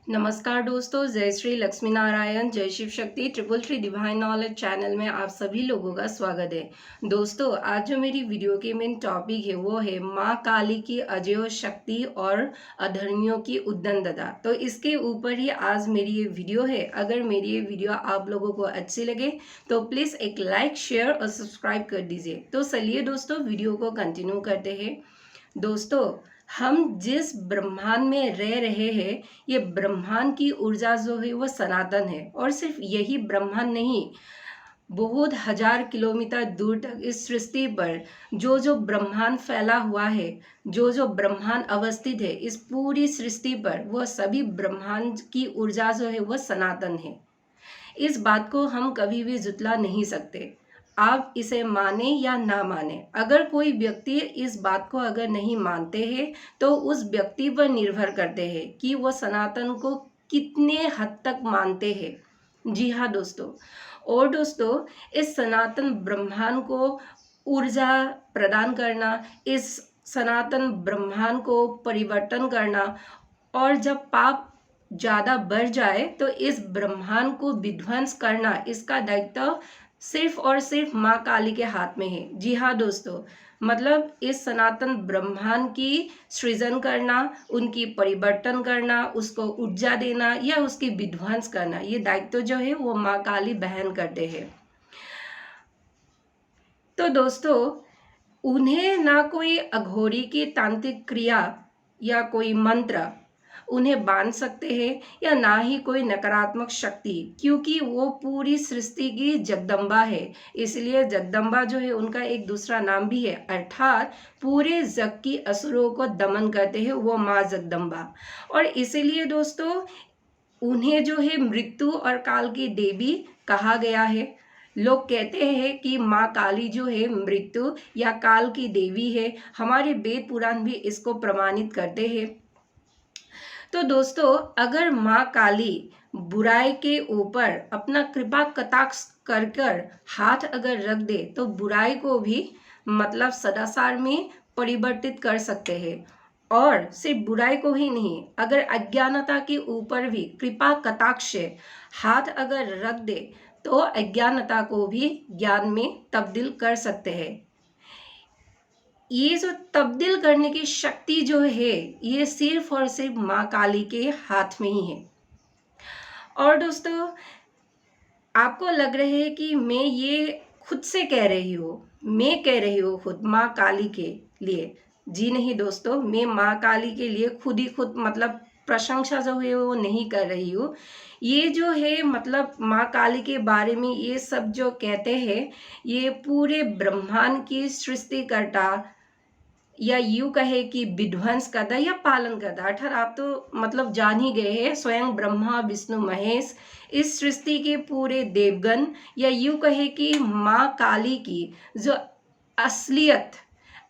नमस्कार दोस्तों, जय श्री लक्ष्मी नारायण, जय Shiv Shakti, triple three divine knowledge channel में आप सभी लोगों का स्वागत है। दोस्तों, आज जो मेरी वीडियो की मेन टॉपिक है वो है माँ काली की अजेय शक्ति और अधर्मियों की उद्दंडता। तो इसके ऊपर ही आज मेरी ये वीडियो है। अगर मेरी ये वीडियो आप लोगों को अच्छी लगे तो प्लीज़ एक लाइक, शेयर और सब्सक्राइब कर दीजिए। तो चलिए दोस्तों, वीडियो को कंटिन्यू करते हैं। दोस्तों, हम जिस ब्रह्मांड में रह रहे हैं, ये ब्रह्मांड की ऊर्जा जो है वो सनातन है। और सिर्फ यही ब्रह्मांड नहीं, बहुत हजार किलोमीटर दूर तक इस सृष्टि पर जो जो ब्रह्मांड फैला हुआ है, जो जो ब्रह्मांड अवस्थित है इस पूरी सृष्टि पर, वो सभी ब्रह्मांड की ऊर्जा जो है वो सनातन है। इस बात को हम कभी भी जुटला नहीं सकते। आप इसे माने या ना माने, अगर कोई व्यक्ति इस बात को अगर नहीं मानते हैं तो उस व्यक्ति पर निर्भर करते हैं कि वो सनातन को कितने हद तक मानते हैं। जी हाँ दोस्तों। और दोस्तों, इस सनातन ब्रह्मांड को ऊर्जा प्रदान करना, इस सनातन ब्रह्मांड को परिवर्तन करना, और जब पाप ज़्यादा बढ़ जाए तो इस ब्रह्मांड को विध्वंस करना, इसका दायित्व सिर्फ और सिर्फ माँ काली के हाथ में है। जी हाँ दोस्तों, मतलब इस सनातन ब्रह्मांड की सृजन करना, उनकी परिवर्तन करना, उसको ऊर्जा देना या उसकी विध्वंस करना, ये दायित्व जो है वो माँ काली बहन करते हैं। तो दोस्तों, उन्हें ना कोई अघोरी की तांत्रिक क्रिया या कोई मंत्र उन्हें बांध सकते हैं, या ना ही कोई नकारात्मक शक्ति, क्योंकि वो पूरी सृष्टि की जगदम्बा है। इसलिए जगदम्बा जो है उनका एक दूसरा नाम भी है, अर्थात पूरे जग की असुरों को दमन करते हैं वो माँ जगदम्बा। और इसीलिए दोस्तों, उन्हें जो है मृत्यु और काल की देवी कहा गया है। लोग कहते हैं कि माँ काली जो है मृत्यु या काल की देवी है। हमारे वेद पुराण भी इसको प्रमाणित करते हैं। तो दोस्तों, अगर माँ काली बुराई के ऊपर अपना कृपा कटाक्ष कर कर हाथ अगर रख दे तो बुराई को भी मतलब सदाचार में परिवर्तित कर सकते हैं। और सिर्फ बुराई को ही नहीं, अगर अज्ञानता के ऊपर भी कृपा कटाक्ष से हाथ अगर रख दे तो अज्ञानता को भी ज्ञान में तब्दील कर सकते हैं। ये जो तब्दील करने की शक्ति जो है ये सिर्फ और सिर्फ माँ काली के हाथ में ही है। और दोस्तों, आपको लग रहे है कि मैं ये खुद से कह रही हूँ, मैं कह रही हूँ खुद माँ काली के लिए। जी नहीं दोस्तों, मैं माँ काली के लिए खुद ही खुद मतलब प्रशंसा जो है वो नहीं कर रही हूँ। ये जो है मतलब माँ काली के बारे में ये सब जो कहते हैं, ये पूरे ब्रह्मांड की सृष्टिकर्ता, या यूं कहे कि विध्वंस करता या पालन करता, अर्थात आप तो मतलब जान ही गए हैं, स्वयं ब्रह्मा विष्णु महेश, इस सृष्टि के पूरे देवगण, या यूं कहे कि माँ काली की जो असलियत,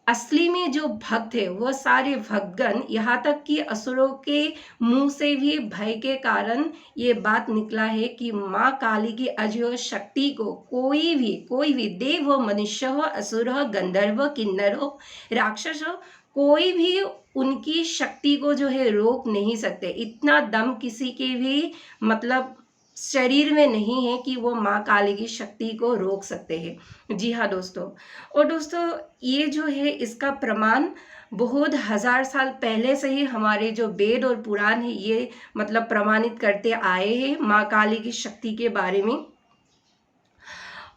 असली में जो भक्त है वो सारे भक्तगण, यहाँ तक कि असुरों के मुंह से भी भय के कारण ये बात निकला है कि माँ काली की अजेय शक्ति को कोई भी देव हो, मनुष्य हो, असुर हो, गंधर्व हो, किन्नर हो, राक्षस हो, कोई भी उनकी शक्ति को जो है रोक नहीं सकते। इतना दम किसी के भी मतलब शरीर में नहीं है कि वो माँ काली की शक्ति को रोक सकते हैं। जी हाँ दोस्तों। और दोस्तों, ये जो है इसका प्रमाण बहुत हजार साल पहले से ही हमारे जो वेद और पुराण है ये मतलब प्रमाणित करते आए हैं माँ काली की शक्ति के बारे में।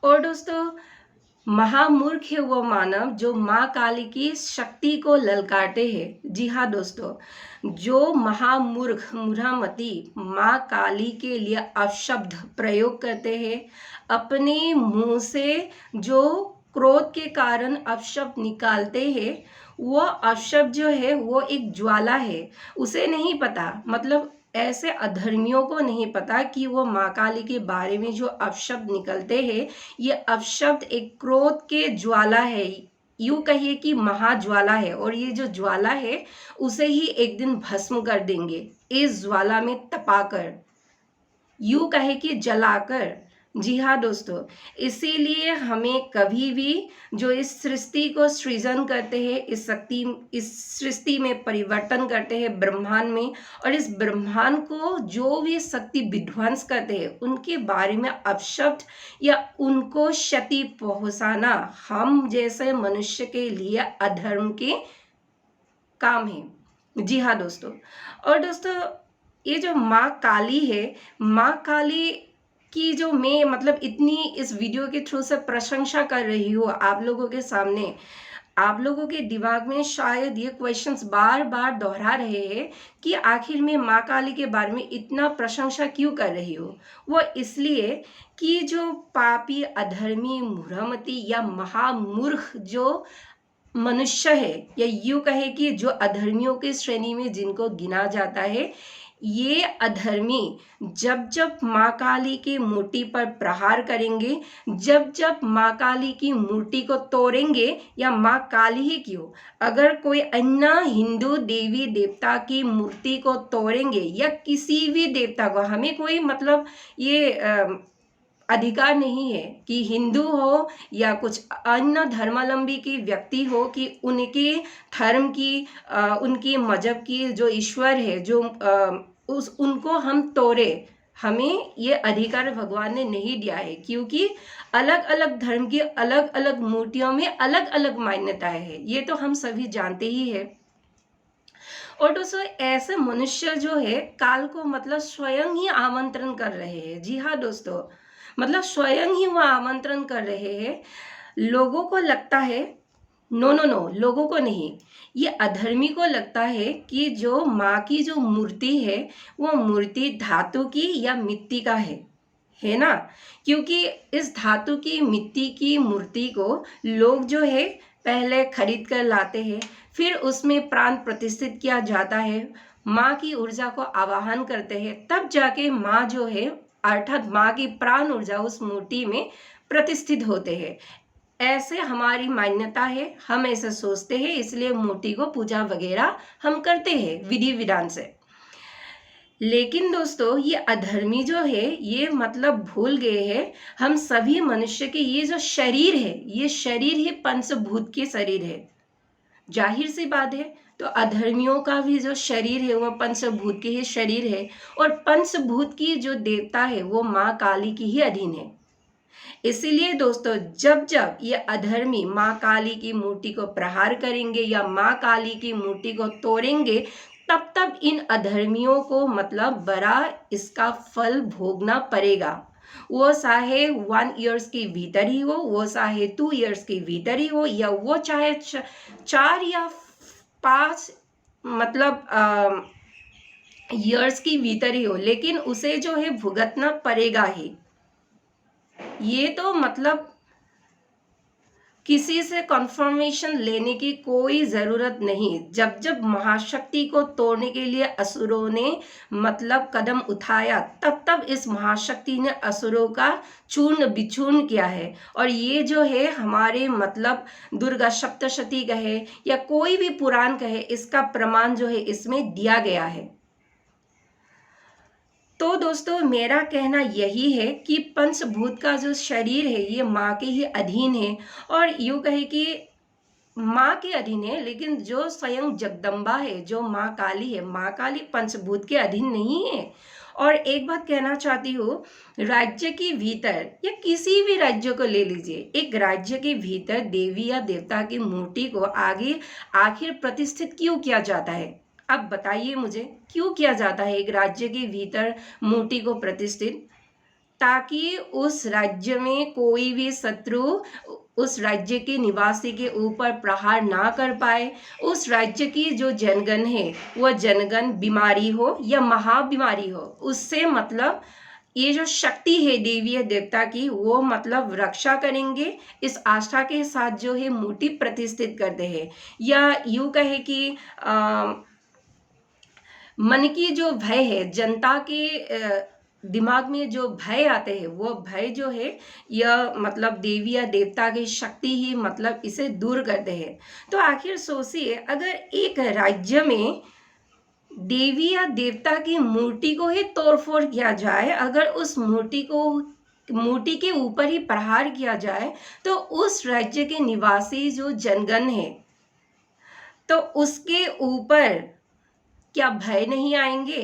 और दोस्तों, महामूर्ख है वो मानव जो माँ काली की शक्ति को ललकारते हैं। जी हाँ दोस्तों, जो महामूर्ख मूढ़ामती माँ काली के लिए अपशब्द प्रयोग करते हैं, अपने मुंह से जो क्रोध के कारण अपशब्द निकालते हैं, वो अपशब्द जो है वो एक ज्वाला है। उसे नहीं पता, मतलब ऐसे अधर्मियों को नहीं पता कि वो माँ काली के बारे में जो अपशब्द निकलते हैं, ये अपशब्द एक क्रोध के ज्वाला है, यूं कहिए कि महाज्वाला है। और ये जो ज्वाला है उसे ही एक दिन भस्म कर देंगे, इस ज्वाला में तपाकर, यूं कहे कि जलाकर, जी हाँ दोस्तों, इसीलिए हमें कभी भी जो इस सृष्टि को सृजन करते हैं, इस सृष्टि में परिवर्तन करते हैं ब्रह्मांड में, और इस ब्रह्मांड को जो भी शक्ति विध्वंस करते हैं उनके बारे में अपशब्द या उनको क्षति पहुंचाना हम जैसे मनुष्य के लिए अधर्म के काम है। जी हाँ दोस्तों, और दोस्तों ये जो माँ काली है, माँ काली की जो मैं मतलब इतनी इस वीडियो के थ्रू से प्रशंसा कर रही हूँ आप लोगों के सामने, आप लोगों के दिमाग में शायद ये क्वेश्चंस बार बार दोहरा रहे हैं कि आखिर में माँ काली के बारे में इतना प्रशंसा क्यों कर रही हो। वो इसलिए कि जो पापी, अधर्मी, मूढ़मती या महामूर्ख जो मनुष्य है, या यूं कहे कि जो अधर्मियों की श्रेणी में जिनको गिना जाता है, ये अधर्मी जब जब माँ काली की मूर्ति पर प्रहार करेंगे, जब जब माँ काली की मूर्ति को तोड़ेंगे, या माँ काली ही क्यों, अगर कोई अन्य हिंदू देवी देवता की मूर्ति को तोड़ेंगे या किसी भी देवता को, हमें कोई मतलब ये अधिकार नहीं है कि हिंदू हो या कुछ अन्य धर्मावलंबी की व्यक्ति हो कि उनके धर्म की उनकी मजहब की जो ईश्वर है जो उस उनको हम तोड़े, हमें ये अधिकार भगवान ने नहीं दिया है, क्योंकि अलग अलग धर्म की अलग अलग मूर्तियों में अलग अलग मान्यताएं हैं, ये तो हम सभी जानते ही है। और दोस्तों ऐसे मनुष्य जो है काल को मतलब स्वयं ही आमंत्रण कर रहे हैं। जी हाँ दोस्तों, मतलब स्वयं ही वह आमंत्रण कर रहे हैं। लोगों को लगता है, नो नो नो, लोगों को नहीं, ये अधर्मी को लगता है कि जो माँ की जो मूर्ति है वो मूर्ति धातु की या मिट्टी का है ना, क्योंकि इस धातु की मिट्टी की मूर्ति को लोग जो है पहले खरीद कर लाते हैं, फिर उसमें प्राण प्रतिष्ठित किया जाता है, माँ की ऊर्जा को आवाहन करते हैं, तब जाके माँ जो है अर्थात माँ की प्राण ऊर्जा उस मूर्ति में प्रतिष्ठित होते हैं। ऐसे हमारी मान्यता है, हम ऐसे सोचते हैं, इसलिए मूर्ति को पूजा वगैरह हम करते हैं विधि विधान से। लेकिन दोस्तों ये अधर्मी जो है ये मतलब भूल गए हैं हम सभी मनुष्य के ये जो शरीर है, ये शरीर ही पंचभूत के शरीर है। जाहिर सी बात है, तो अधर्मियों का भी जो शरीर है वो पंचभूत के ही शरीर है, और पंचभूत की जो देवता है वो माँ काली की ही अधीन है। इसीलिए दोस्तों जब जब ये अधर्मी माँ काली की मूर्ति को प्रहार करेंगे या माँ काली की मूर्ति को तोड़ेंगे, तब तब इन अधर्मियों को मतलब बड़ा इसका फल भोगना पड़ेगा। वो चाहे 1 ईयर्स के भीतर ही हो, वो चाहे 2 ईयर्स के भीतर ही हो, या वो चाहे 4 या 5 मतलब ईयर्स के भीतर ही हो, लेकिन उसे जो है भुगतना पड़ेगा ही। ये तो मतलब किसी से कंफर्मेशन लेने की कोई ज़रूरत नहीं। जब जब महाशक्ति को तोड़ने के लिए असुरों ने मतलब कदम उठाया, तब तब इस महाशक्ति ने असुरों का चूर्ण बिचूर्ण किया है। और ये जो है हमारे मतलब दुर्गा सप्तशती कहे या कोई भी पुराण कहे, इसका प्रमाण जो है इसमें दिया गया है। तो दोस्तों मेरा कहना यही है कि पंचभूत का जो शरीर है ये माँ के ही अधीन है, और यूँ कहे कि माँ के अधीन है, लेकिन जो स्वयं जगदम्बा है, जो माँ काली है, माँ काली पंचभूत के अधीन नहीं है। और एक बात कहना चाहती हूँ, राज्य के भीतर या किसी भी राज्य को ले लीजिए, एक राज्य के भीतर देवी या देवता की मूर्ति को आगे आखिर प्रतिष्ठित क्यों किया जाता है? अब बताइए मुझे, क्यों किया जाता है एक राज्य के भीतर मूर्ति को प्रतिष्ठित? ताकि उस राज्य में कोई भी शत्रु उस राज्य के निवासी के ऊपर प्रहार ना कर पाए, उस राज्य की जो जनगण है वह जनगण बीमारी हो या महाबीमारी हो, उससे मतलब ये जो शक्ति है देवी या देवता की वो मतलब रक्षा करेंगे, इस आस्था के साथ जो है मूर्ति प्रतिष्ठित करते हैं। या यूं कहे कि मन की जो भय है, जनता के दिमाग में जो भय आते हैं, वो भय जो है यह मतलब देवी या देवता की शक्ति ही मतलब इसे दूर करते हैं। तो आखिर सोचिए, अगर एक राज्य में देवी या देवता की मूर्ति को ही तोड़फोड़ किया जाए, अगर उस मूर्ति को मूर्ति के ऊपर ही प्रहार किया जाए तो उस राज्य के निवासी जो जनगण है तो उसके ऊपर क्या भय नहीं आएंगे?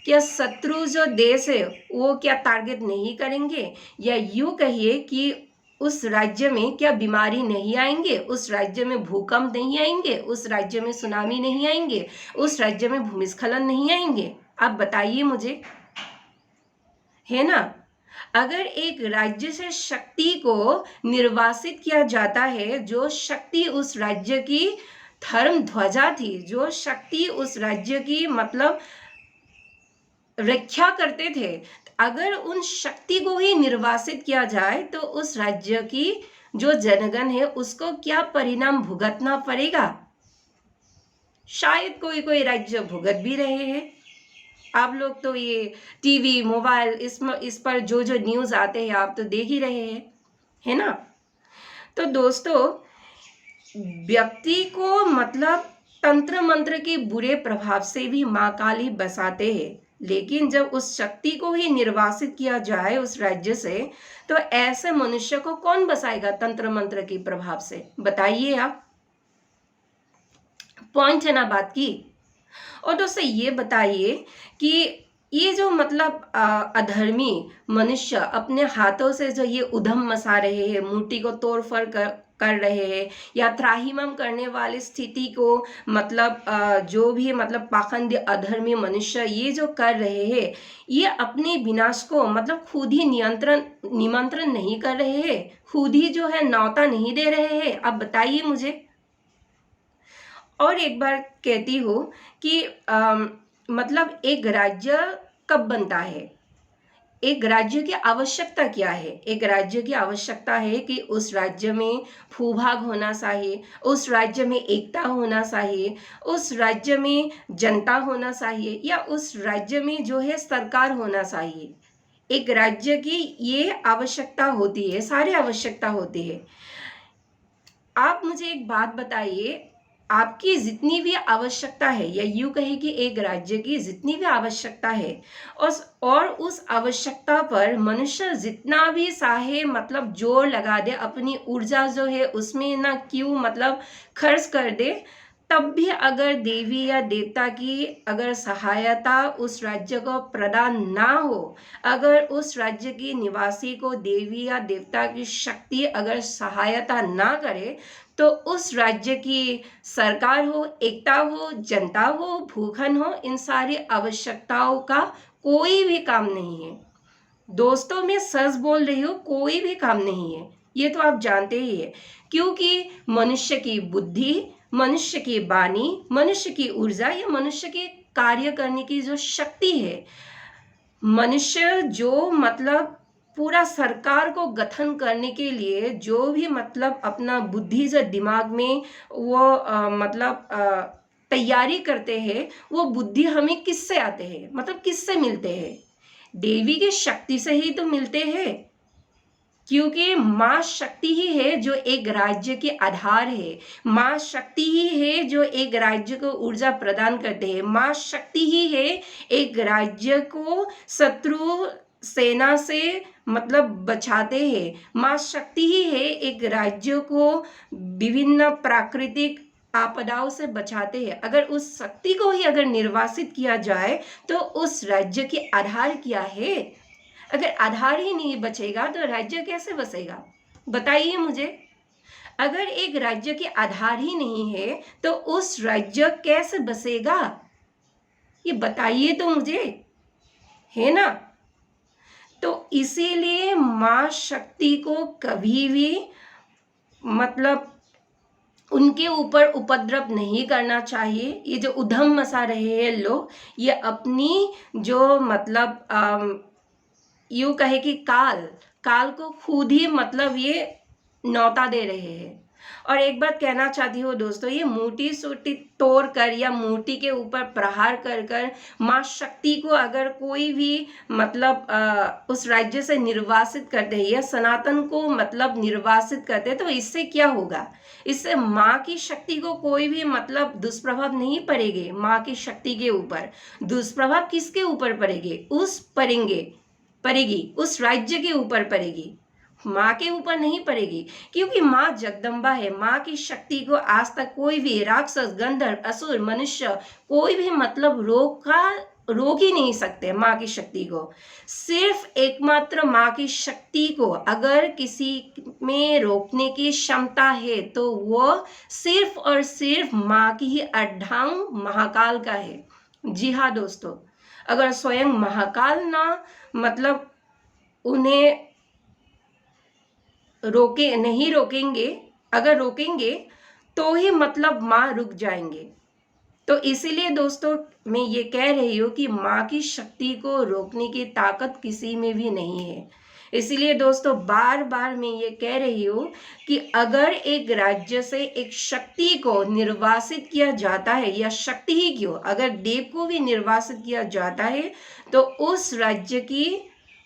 क्या शत्रु जो देश है वो क्या टारगेट नहीं करेंगे? या यूं कहिए कि उस राज्य में क्या बीमारी नहीं आएंगे? उस राज्य में भूकंप नहीं आएंगे? उस राज्य में सुनामी नहीं आएंगे? उस राज्य में भूमिस्खलन नहीं आएंगे? आप बताइए मुझे, है ना? अगर एक राज्य से शक्ति को निर्वासित किया जाता है, जो शक्ति उस राज्य की धर्म ध्वजा थी, जो शक्ति उस राज्य की मतलब रक्षा करते थे, अगर उन शक्ति को ही निर्वासित किया जाए तो उस राज्य की जो जनगण है उसको क्या परिणाम भुगतना पड़ेगा? शायद कोई कोई राज्य भुगत भी रहे हैं। आप लोग तो ये टीवी मोबाइल इस पर जो जो न्यूज़ आते हैं आप तो देख ही रहे हैं, है ना? तो दोस्तों, व्यक्ति को मतलब तंत्र मंत्र के बुरे प्रभाव से भी माँ काली बचाते हैं, लेकिन जब उस शक्ति को ही निर्वासित किया जाए उस राज्य से तो ऐसे मनुष्य को कौन बचाएगा तंत्र मंत्र के प्रभाव से? बताइए आप। पॉइंट है ना बात की। और दोस्तों ये बताइए कि ये जो मतलब अधर्मी मनुष्य अपने हाथों से जो ये उधम मचा रहे हैं, मूर्ति को तोड़फोड़ कर रहे हैं या त्राहिमाम करने वाली स्थिति को मतलब जो भी मतलब पाखंडी अधर्मी मनुष्य ये जो कर रहे हैं, ये अपने विनाश को मतलब खुद ही निमंत्रण नहीं कर रहे हैं, खुद ही जो है न्योता नहीं दे रहे हैं? आप बताइए मुझे। और एक बार कहती हूँ कि मतलब एक राज्य कब बनता है? एक राज्य की आवश्यकता क्या है? एक राज्य की आवश्यकता है कि उस राज्य में भूभाग होना चाहिए, उस राज्य में एकता होना चाहिए, उस राज्य में जनता होना चाहिए, या उस राज्य में जो है सरकार होना चाहिए। एक राज्य की ये आवश्यकता होती है, सारी आवश्यकता होती है। आप मुझे एक बात बताइए, आपकी जितनी भी आवश्यकता है, या यूं कहे कि एक राज्य की जितनी भी आवश्यकता है, और उस आवश्यकता पर मनुष्य जितना भी चाहे मतलब जोर लगा दे, अपनी ऊर्जा जो है उसमें ना क्यों मतलब खर्च कर दे, तब भी अगर देवी या देवता की अगर सहायता उस राज्य को प्रदान ना हो, अगर उस राज्य की निवासी को देवी या देवता की शक्ति अगर सहायता ना करे, तो उस राज्य की सरकार हो, एकता हो, जनता हो, भूखन हो, इन सारी आवश्यकताओं का कोई भी काम नहीं है। दोस्तों मैं सच बोल रही हूँ, कोई भी काम नहीं है, ये तो आप जानते ही है। क्योंकि मनुष्य की बुद्धि, मनुष्य की वाणी, मनुष्य की ऊर्जा या मनुष्य की कार्य करने की जो शक्ति है, मनुष्य जो मतलब पूरा सरकार को गठन करने के लिए जो भी मतलब अपना बुद्धि से दिमाग में वो मतलब तैयारी करते हैं, वो बुद्धि हमें किससे आते हैं, मतलब किससे मिलते हैं? देवी की शक्ति से ही तो मिलते हैं। क्योंकि माँ शक्ति ही है जो एक राज्य के आधार है, माँ शक्ति ही है जो एक राज्य को ऊर्जा प्रदान करते हैं, माँ शक्ति ही है एक राज्य को शत्रु सेना से मतलब बचाते हैं, माँ शक्ति ही है एक राज्य को विभिन्न प्राकृतिक आपदाओं से बचाते हैं। अगर उस शक्ति को ही अगर निर्वासित किया जाए तो उस राज्य के आधार क्या है? अगर आधार ही नहीं बचेगा तो राज्य कैसे बचेगा? बताइए मुझे। अगर एक राज्य के आधार ही नहीं है तो उस राज्य कैसे बचेगा? ये बताइए तो मुझे, है ना? तो इसीलिए माँ शक्ति को कभी भी मतलब उनके ऊपर उपद्रव नहीं करना चाहिए। ये जो उधम मचा रहे हैं लोग, ये अपनी जो मतलब यूं कहे कि काल को खुद ही मतलब ये न्योता दे रहे हैं। और एक बात कहना चाहती हूँ दोस्तों, ये मूर्ति सूर्ति तोड़ कर या मूर्ति के ऊपर प्रहार कर कर माँ शक्ति को अगर कोई भी मतलब उस राज्य से निर्वासित करते हैं या सनातन को मतलब निर्वासित करते हैं, तो इससे क्या होगा? इससे माँ की शक्ति को कोई भी मतलब दुष्प्रभाव नहीं पड़ेगे। माँ की शक्ति के ऊपर दुष्प्रभाव किसके ऊपर पड़ेंगे? पड़ेगी, उस राज्य के ऊपर पड़ेगी, माँ के ऊपर नहीं पड़ेगी, क्योंकि माँ जगदम्बा है। माँ की शक्ति को आज तक कोई भी राक्षस, गंधर्व, असुर, मनुष्य कोई भी मतलब रोक ही नहीं सकते माँ की शक्ति को। सिर्फ एकमात्र माँ की शक्ति को अगर किसी में रोकने की क्षमता है तो वो सिर्फ और सिर्फ माँ की ही अर्धांग महाकाल का है। जी हाँ दोस्तों, अगर स्वयं महाकाल ना मतलब उन्हें नहीं रोकेंगे, अगर रोकेंगे तो ही मतलब माँ रुक जाएंगे। तो इसीलिए दोस्तों मैं ये कह रही हूँ कि माँ की शक्ति को रोकने की ताकत किसी में भी नहीं है। इसीलिए दोस्तों बार बार मैं ये कह रही हूँ कि अगर एक राज्य से एक शक्ति को निर्वासित किया जाता है, या शक्ति ही क्यों, अगर देव को भी निर्वासित किया जाता है तो उस राज्य की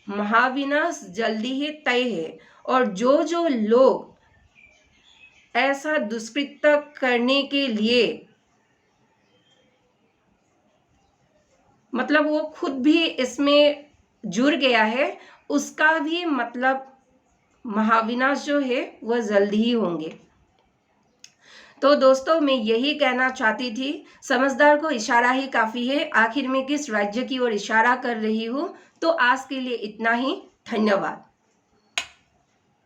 महाविनाश जल्दी ही तय है। और जो जो लोग ऐसा दुष्कृत्य करने के लिए मतलब वो खुद भी इसमें जुड़ गया है, उसका भी मतलब महाविनाश जो है वह जल्दी ही होंगे। तो दोस्तों मैं यही कहना चाहती थी, समझदार को इशारा ही काफी है। आखिर में किस राज्य की ओर इशारा कर रही हूँ। तो आज के लिए इतना ही, धन्यवाद।